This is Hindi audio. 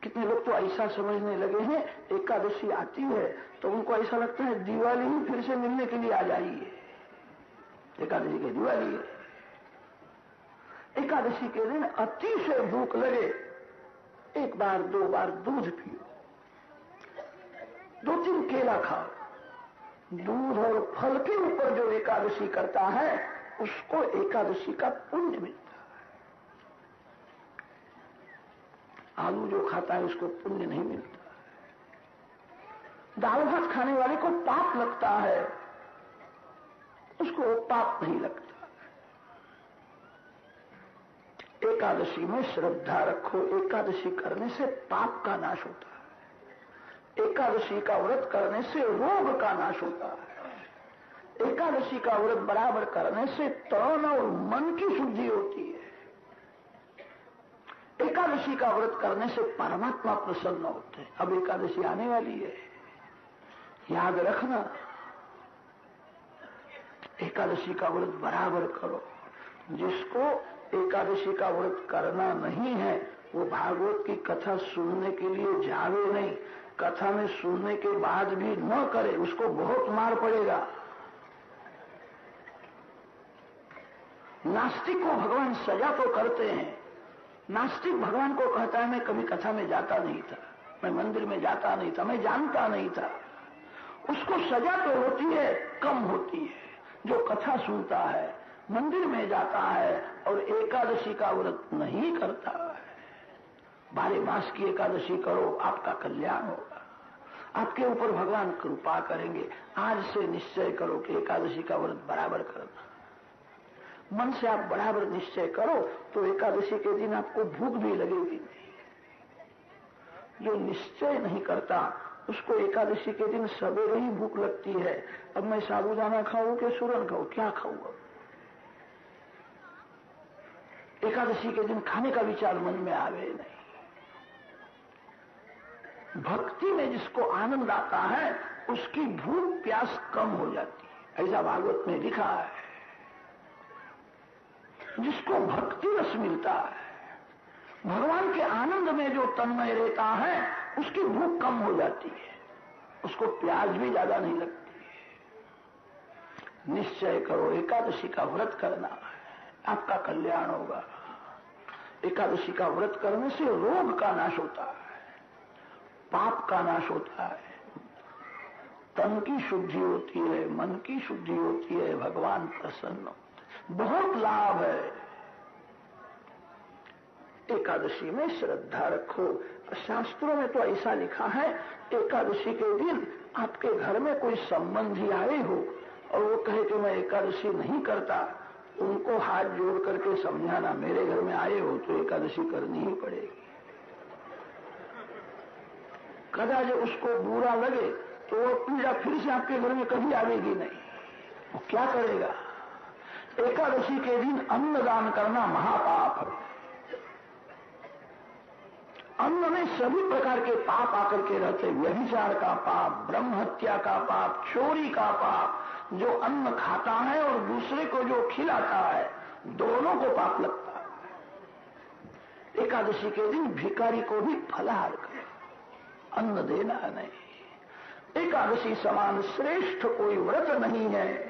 कितने लोग तो ऐसा समझने लगे हैं एकादशी आती है तो उनको ऐसा लगता है दिवाली ही फिर से मिलने के लिए आ जाइए। एकादशी की दिवाली है। एकादशी के दिन अतिशय भूख लगे, एक बार दो बार दूध पियो, 2-3 केला खाओ। दूध और फल के ऊपर जो एकादशी करता है उसको एकादशी का पुण्य मिलता है। आलू जो खाता है उसको पुण्य नहीं मिलता। दाल भात खाने वाले को पाप लगता है, उसको पाप नहीं लगता। एकादशी में श्रद्धा रखो। एकादशी करने से पाप का नाश होता है। एकादशी का व्रत करने से रोग का नाश होता है। एकादशी का व्रत बराबर करने से तन और मन की शुद्धि होती है। एकादशी का व्रत करने से परमात्मा प्रसन्न होते हैं। अब एकादशी आने वाली है, याद रखना, एकादशी का व्रत बराबर करो। जिसको एकादशी का व्रत करना नहीं है वो भागवत की कथा सुनने के लिए जावे नहीं। कथा में सुनने के बाद भी न करे, उसको बहुत मार पड़ेगा। नास्तिक को भगवान सजा तो करते हैं। नास्तिक भगवान को कहता है मैं कभी कथा में जाता नहीं था, मैं मंदिर में जाता नहीं था, मैं जानता नहीं था। उसको सजा तो होती है, कम होती है। जो कथा सुनता है, मंदिर में जाता है और एकादशी का व्रत नहीं करता है, 12 मास की एकादशी करो, आपका कल्याण होगा। आपके ऊपर भगवान कृपा करेंगे। आज से निश्चय करो कि एकादशी का व्रत बराबर करना। मन से आप बराबर निश्चय करो तो एकादशी के दिन आपको भूख भी लगेगी नहीं। जो निश्चय नहीं करता उसको एकादशी के दिन सवेरे ही भूख लगती है। अब मैं साबूदाना खाऊं कि सूरन खाऊं, क्या खाऊंगा? एकादशी के दिन खाने का विचार मन में आवे नहीं। भक्ति में जिसको आनंद आता है उसकी भूख प्यास कम हो जाती है, ऐसा भागवत में लिखा है। जिसको भक्ति रस मिलता है, भगवान के आनंद में जो तन्मय रहता है, उसकी भूख कम हो जाती है, उसको प्यास भी ज्यादा नहीं लगती है। निश्चय करो एकादशी का व्रत करना है, आपका कल्याण होगा। एकादशी का व्रत करने से रोग का नाश होता है, पाप का नाश होता है, तन की शुद्धि होती है, मन की शुद्धि होती है, भगवान प्रसन्न होते हैं। बहुत लाभ है। एकादशी में श्रद्धा रखो। शास्त्रों में तो ऐसा लिखा है, एकादशी के दिन आपके घर में कोई संबंधी आए हो और वो कहे कि मैं एकादशी नहीं करता, उनको हाथ जोड़ करके समझाना, मेरे घर में आए हो तो एकादशी करनी ही पड़ेगी। कदाच उसको बुरा लगे तो वो पूजा फिर से आपके घर में कभी आवेगी नहीं। वो क्या करेगा? एकादशी के दिन अन्नदान करना महापाप है। अन्न में सभी प्रकार के पाप आकर के रहते, व्यभिचार का पाप, ब्रह्म हत्या का पाप, चोरी का पाप। जो अन्न खाता है और दूसरे को जो खिलाता है, दोनों को पाप लगता है। एकादशी के दिन भिखारी को भी फलाहार करे, अन्न देना नहीं। एकादशी समान श्रेष्ठ कोई व्रत नहीं है।